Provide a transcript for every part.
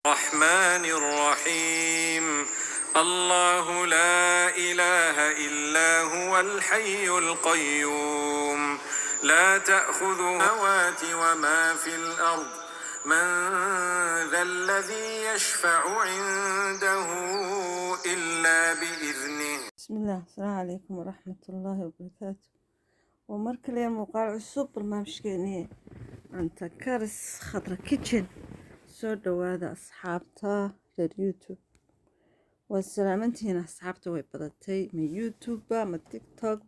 الرحمن الرحيم الله لا إله إلا هو الحي القيوم لا تأخذه سنوات وما في الأرض من ذا الذي يشفع عنده إلا بإذنه. بسم الله. السلام عليكم ورحمة الله وبركاته. ومركل يا مقال عصب برنامجكيني أنت كارس خضرة كيتشن سو هذا أصحابته في اليوتيوب والسلامتين أصحابته ويبدتي من يوتيوب من تيك توك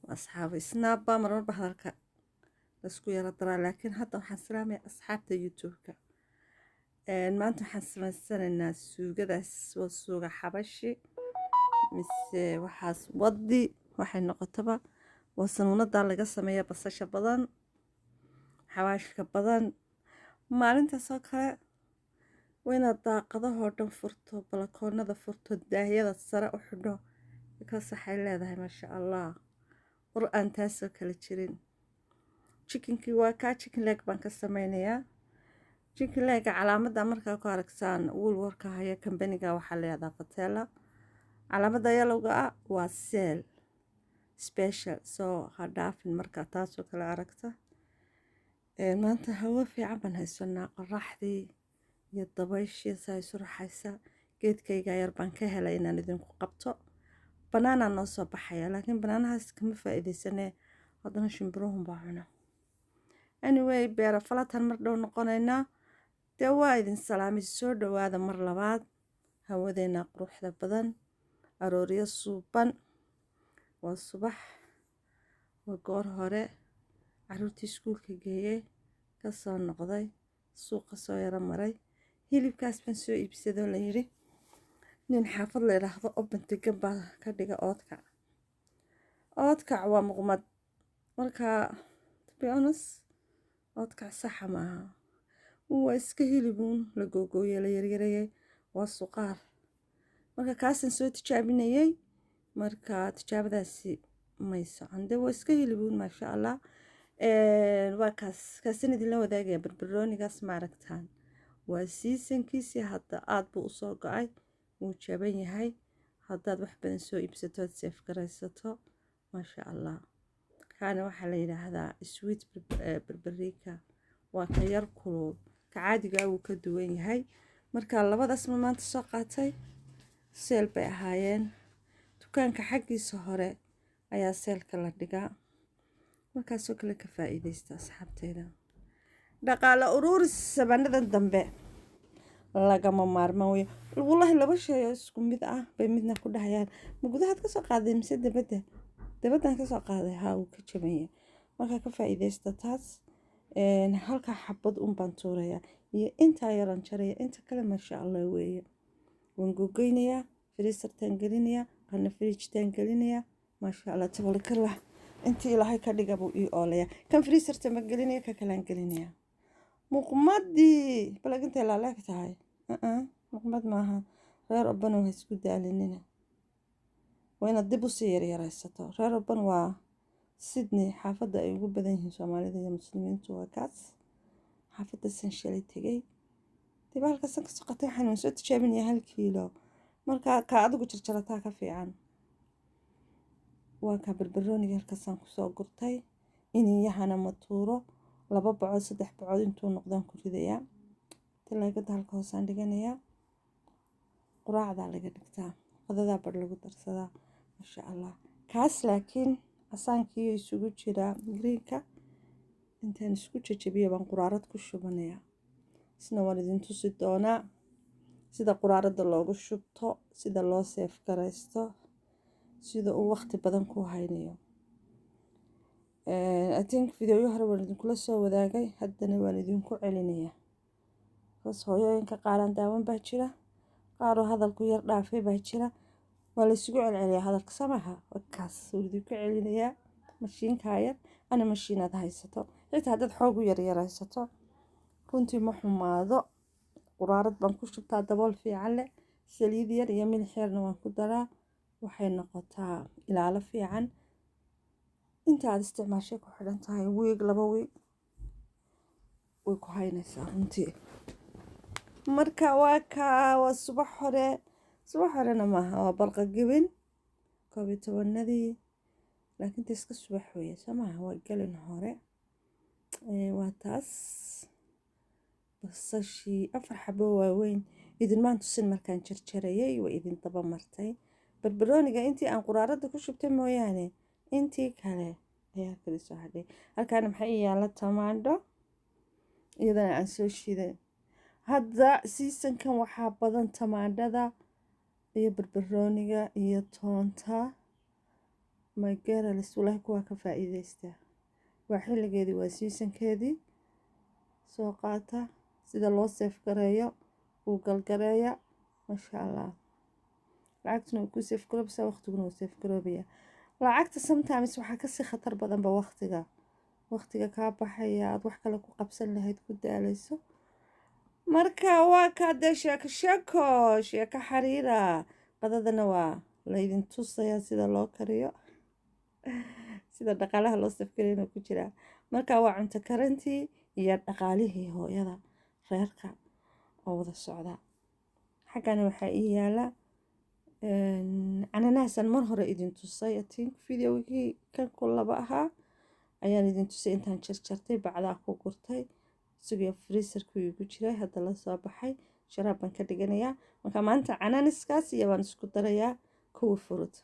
وأصحاب سناب مرور بحركة لسكو يرى ترى لكن حتى وحسلامي أصحابته يوتيوب ما أنتم حسنا السنة الناس سوق داس والسوق حبشي mise waxaas wadi waxay noqotaba waa sanuunada laga sameeya basasha badan xawaashka badan maalintaas oo kale waa inaad daaqadahoo dhan furto balakoonada furto daahyada sare u xidho because waxay leedahay maasha allah ur aan taasoo kale jirin chickenkii waa kaa chicken leg baan ka sameynayaa chicken lega calaamada markaa ku aragsaan woolworka haya kambaniga waxaa leedahay fatela calaamada yalowga ah waa seel special soo ha dhaafin markaa taasoo kale aragta maanta hawo fiican baan haysanaa qoraxdii iyo dabayshii saa isu raxaysa geedkayga yar baan ka helay inaan idinku qabto banaanaa noo soo baxaya laakiin banaanahaas kama faa'iidaysanee haddana shimbiruhun baa cuna anyway beera falatan mar dhow noqonaynaa dee waa idin salaamay soo dhowaada mar labaad hawadeena quruxda badan arooryo suuban waa subax waa goor hore caruurtii iskuulka geeyey ka soo noqday suuqa soo yaro maray hilibkaas baan soo iibsadoo la yidhi nin xaafad la yidhaahdo oo bantegan baa ka dhiga oodkac waa muqmad markaa to be honest oodkac saxa maaha waa iska hilibuun la googooye la yaryarayay waa suqaar marka kaasaan soo tijaabinayay marka tijaabadaasi may socon dee waa iska hilibuun maasha allah waa kaasan idinla wadaagaya barbaroonigaas ma aragtaan waa siisankiisii hadda aad buu usoo go-ay wuu jaban yahay haddaad wax badan soo iibsato ad seef garaysato maasha allah kaana waxaa la yidhaahdaa sweet barbariika waa ka yar kulul ka caadigaa wuu ka duwan yahay marka labadaasma maanta soo qaatay seel bay ahaayeen dukaanka xaggiisa hore ayaa seelka la dhigaa markaasoo kale ka faa'iidaysta asxaabteeda dhaqaale uruuris sabaanadan dambe lagama maarmaan weyo wallaahi laba shay oo isku mid ah bay midna ku dhahayaan ma gudahaad ka soo qaaday mise dabaddan ka soo qaaday haa wuu ka jabanya markaa ka faa'iidaysta taas halkaa xabad un baan tuurayaa iyo intaa yaran jaraya inta kale maasha allah weeye waan googeynayaa firiisartaan gelinayaa qana firiijtaan gelinayaa maasha allah tabalikarlah intii ilaahay ka dhiga buu ii oolayaa kan firiisarta ma gelinaya ka kalaan gelinayaa muqmadii balag intay laaleeg tahay muqmad maaha reer oban waa isku daalinina waa inaad dib usii yaryaraysato reer oban waa Sydney xaafadda ay ugu badan yihiin soomaalida iyo muslimiintu waa kaas xaafadda san shalay tegay dib halkaasan ka soqotay waxaan soo tijaabinayaa 1 kiilo markaa ka adigu jarjarataa ka fiican waa ka barbarooniga halkaasaan kusoo gurtay iniyahana ma tuuro 2 bacood 3 bacood intuu noqdaan ku ridayaa talaagada halka hoosaan dhiganayaa quraacdaa laga dhigtaa qadadaa bar lagu darsadaa maasha allah kaas laakiin asaankii isugu jira greenka intaan isku jajabiyo baan quraarad ku shubanayaa isna waan idin tusi doonaa sida quraarada loogu shubto sida loo seef garaysto sida uu waqti badan ku haynayo I think video hore waan idinkula soo wadaagay haddana waan idinku celinayaa bas hooyooyinka qaaran daawan baa jira qaaroo hadalku yar dhaafay baa jira waa la isugu celceliyaa hadalka samaha wakaas wuu idinku celinayaa mashiinka yar ana mashiinaad haysato xitaa haddaad xoog u yaryaraysato runtii ma xumaado quraarad baan ku shubtaa dabool fiican leh saliid yar iyo milix yarna waan ku daraa waxay noqotaa ilaalo fiican inta aad isticmaashay ku xidhan tahay wiig 2 wiig way ku haynaysaa runtii marka waa subax horena maaha waa barqa gebin 11 laakiin ta iska subax weeye samaha waa galin hore waa taas basashii 4 xabo waaweyn idin maan tusin markaan jarjarayay waa idin daba martay barbarooniga intii aan quraarada ku shubtay mooyaane intii kale ayaa kala soo hadhay halkaan maxay yaala tamaandho iyadana aan soo shiiday hadda seasonkan waxaa badan tamaandhada iyo barbarooniga iyo toonta my girls walahi kuwa ka faa'iideysta waa xilligeedii waa seasonkeedii soo qaata sida loo seef gareeyo uu galgareeya masha Allah lacagtuna ku seef garobsa waqtiguna uu seef garoobaya lacagta sometimes waxaa kasii khatar badanba waqtiga kaa baxaya aad wax kale ku qabsan lahayd ku daalayso marka waa ka dee sheeko xariira qadadana waa laydin tusayaa sida loo kariyo sida dhaqaalaha loo safkarayna ku jira marka waa cunto karantii iyo dhaqaalihii hooyada reerka oo wada socda xaggana waxaa ii yaala cananaasan mar hore idin tusay I think videogii kan ku laba ahaa ayaan idin tusay intaan jarjartay bacdaa ku gurtay isagoo freezerku igu jiray hadda la soo baxay sharaab baan ka dhiganayaa marka maanta cananaskaas iyo baan isku darayaa kuwa furud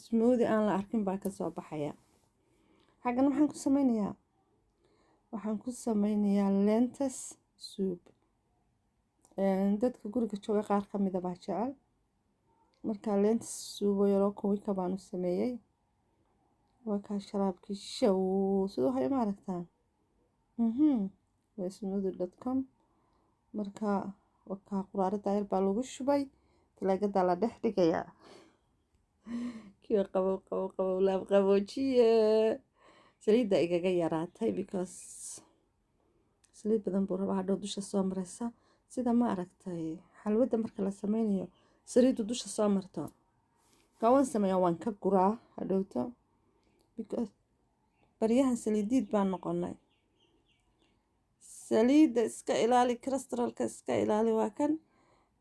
smoothie aan la arkin baa ka soo baxaya xaggan waxaan ku sameynayaa lentis soup dadka guriga jooga qaar ka mid ah baa jecel marka lentis soup yaroo kuwika baan u sameeyay waa ka sharaabkii show sidoo hay ma aragtaan smoothie.com marka waka quraarada yar baa lagu shubay talaagada la dhex dhigayaa kii qabow laab qaboojiye saliidda igaga yaraatay because saliid badan buu rabaa hadhow dusha soo maraysa sida ma aragtay xalwada marka la sameynayo saliiddu dusha soo marto kawan sameeya waan ka guraa hadhowto because baryahan saliidiid baan noqonay saliidda iska ilaali cholesterolka iska ilaali waa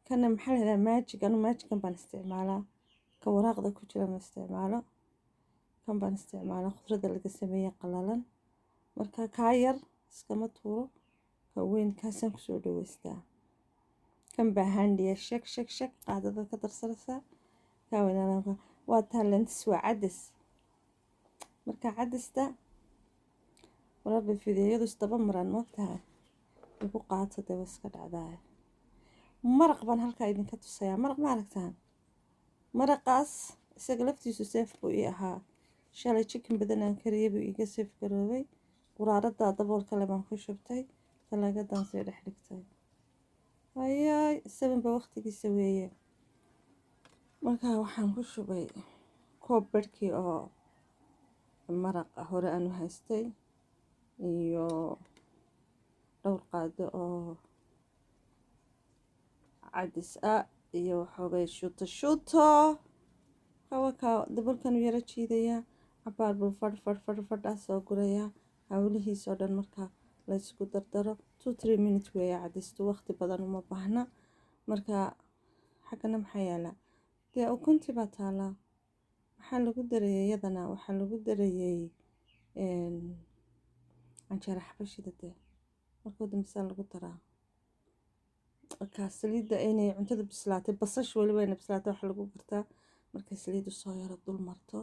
kana maxaa la yidhaha maajigan baan isticmaalaa ka waraaqda ku jira ma isticmaalo kan baan isticmaalaa khudradda laga sameeyey qalalan marka kaa yar iskama tuuro ka weyn kaasaan kusoo dhaweystaa kan baa handiya shak qaadada ka darsanaysaa kaa weynaa waa lentis waa cadis marka cadista walaba fideeyadu isdaba maraan moogtahay igu qaato daba iska dhacdaay maraq baan halkaa idinka tusayaa maraq ma aragtaan maraqaas isaga laftiisu seef buu ii ahaa shalay chicken badan aan kariyay buu iga seef garoobay quraarada dabool kale baan ku shubtay talaagadan soo dhex dhigtay ayay 7 ba waqtigiisa weeye marka waxaan ku shubay koob barkii oo maraq hore aan haystay iyo dhowr qaado oo cadis ah iyo xoogay shuto hawaka dabalkan yara jiidaya cabaar buu fadh soo guraya hawlihiisa oo dhan marka la isku dardaro 2-3 minutes weeye cadistu waqti badan uma baahna marka xagana maxaa yaala dee ukuntii baa taala waxaa lagu dareeyay iyadana waxaa lagu dareeyay canjeero xabashida dee markuu dambisaa lagu daraa markaa saliidda inay cuntada bislaatay basash waliba inay bislaatay waxa lagu gartaa markay saliiddu soo yaro dul marto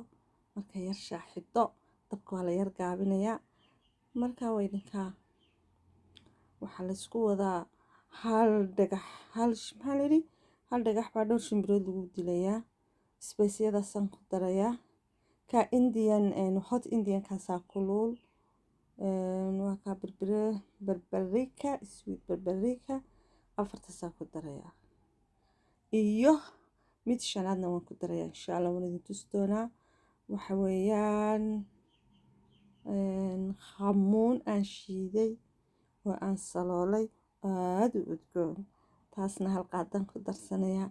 markay yar shaaxido dabka waa la yar gaabinayaa markaa waa idinkaa waxaa laysku wadaa hal dhagax hal dhagax baa dhowr shimbirood lagu dilayaa spaceyadaasaan ku darayaa ka indian hot indian kaasaa kulul waa kaa barbarika sweet barbarika afartaasaa ku darayaa iyo mid shanaadna waan ku darayaa insha Allah waan idin tusi doonaa waxa weeyaan khamuun aan shiiday oo aan saloolay aad u udgoon taasna hal qaadan ku darsanaya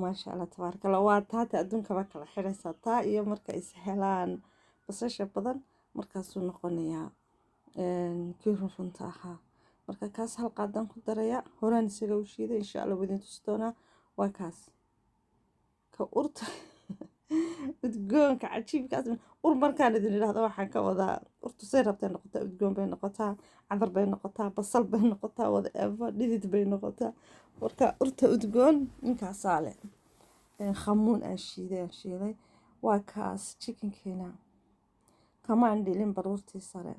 maasha Allah tabaaraka Allah waa taata adduunkaba kala xiraysaa taa iyo marka is helaan basasha badan markaasuu noqonayaa kii runta ahaa marka kaas hal qaadan ku daraya horaan isaga u shiiday insha Allah wadin tusi doonaa waa kaas ka urta udgoonka cajiibkaas ur markaan idin idhaahdo waxaan ka wadaa urtu say rabtay noqotaa udgoon bay noqotaa cadar bay noqotaa basal bay noqotaa whatever dhidid bay noqotaa marka urta udgoon ninkaasaa leh khamuun aan shiilay waa kaas chickenkeena kamaan dhilin baruurtii sare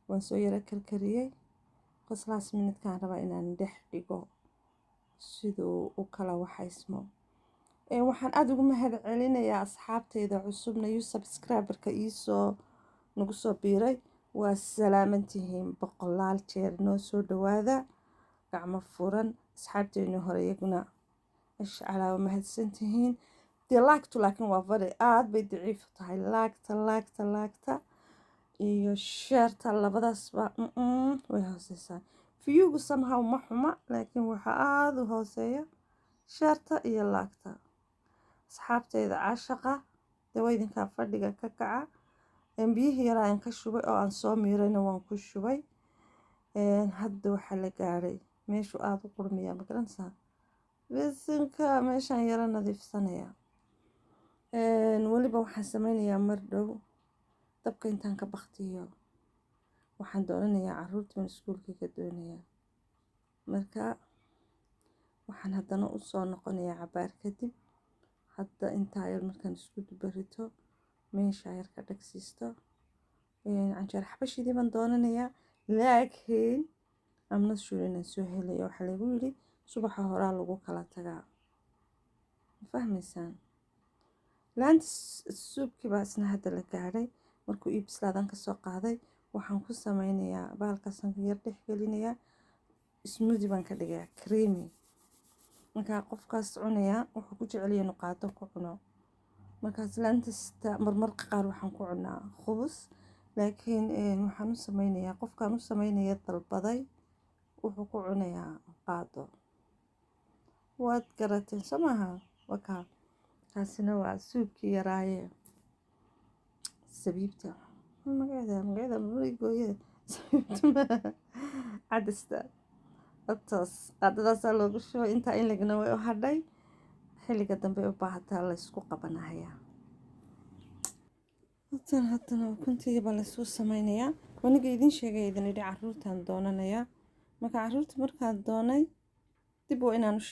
waan soo yara karkariyey qoslaas minidkaan rabaa inaan dhex dhigo siduu u kala waxaysmo waxaan aad ugu mahad celinayaa asxaabteyda cusubna iyo subscriberka iisoo nagu soo biiray waa salaamantihiin boqolaal jeer noo soo dhawaada gacmo furan asxaabteena hore iyaguna ishcalaa waa mahadsantihiin dee laagtu laakiin waa fadhi aad bay daciif tahay laagta iyo sheerta labadaasba way hooseysaa fiyugu somehow ma xuma laakiin waxaa aada u hooseeya sheerta iyo laagta asxaabteyda caashaqa dawaydinkaa fadhiga ka kaca biyihii yaraa aan ka shubay oo aan soo miirayna waan ku shubay hadda waxaa la gaadhay meeshuu aada u qurmiyaa magaranaysaa besinka meeshaan yaro nadiifsanaya weliba waxaan sameynayaa mar dhow dabka intaan ka baktiyo waxaan doonanayaa caruurtii iskuulka ka doonayaa marka waxaan haddana u soo noqonayaa cabaar kadib hadda intaa yar markaan isku dubarito meesha yar ka dhagsiisto canjeer xabashidii baan doonanayaa laakiin amna sure inaan soo helaya waxaa lagu yidhi subaxa horaa lagu kala tagaa ma fahmaysaan laanta suubkii baa isna hadda la gaadhay markuu ii bislaadaan kasoo qaaday waxaan ku sameynayaa bahalkaasaan yar dhex gelinayaa smoothie baan ka dhigayaa creamy markaa qofkaas cunayaa wuxuu ku jeceliya inuu qaado ku cuno markaas laantasta marmarka qaar waxaan ku cunaa khubus laakiin waxaan u sameynayaa qofkaan u sameynaya dalbaday wuxuu ku cunayaa qaado waad garateen soo maaha wakaa kaasina waa suubkii yaraaye sabiibta magaceeda marigooyada sabiibta cadasta ataas qaadadaasaa loogu shubay intaa in lagana way u hadhay xilliga dambe u baahataa laysku qabanahayaa haddana ukuntiga baa laysuu sameynayaa waniga idin sheegay idin idhi caruurtaan doonanayaa marka caruurta markaan doonay dib waa inaan u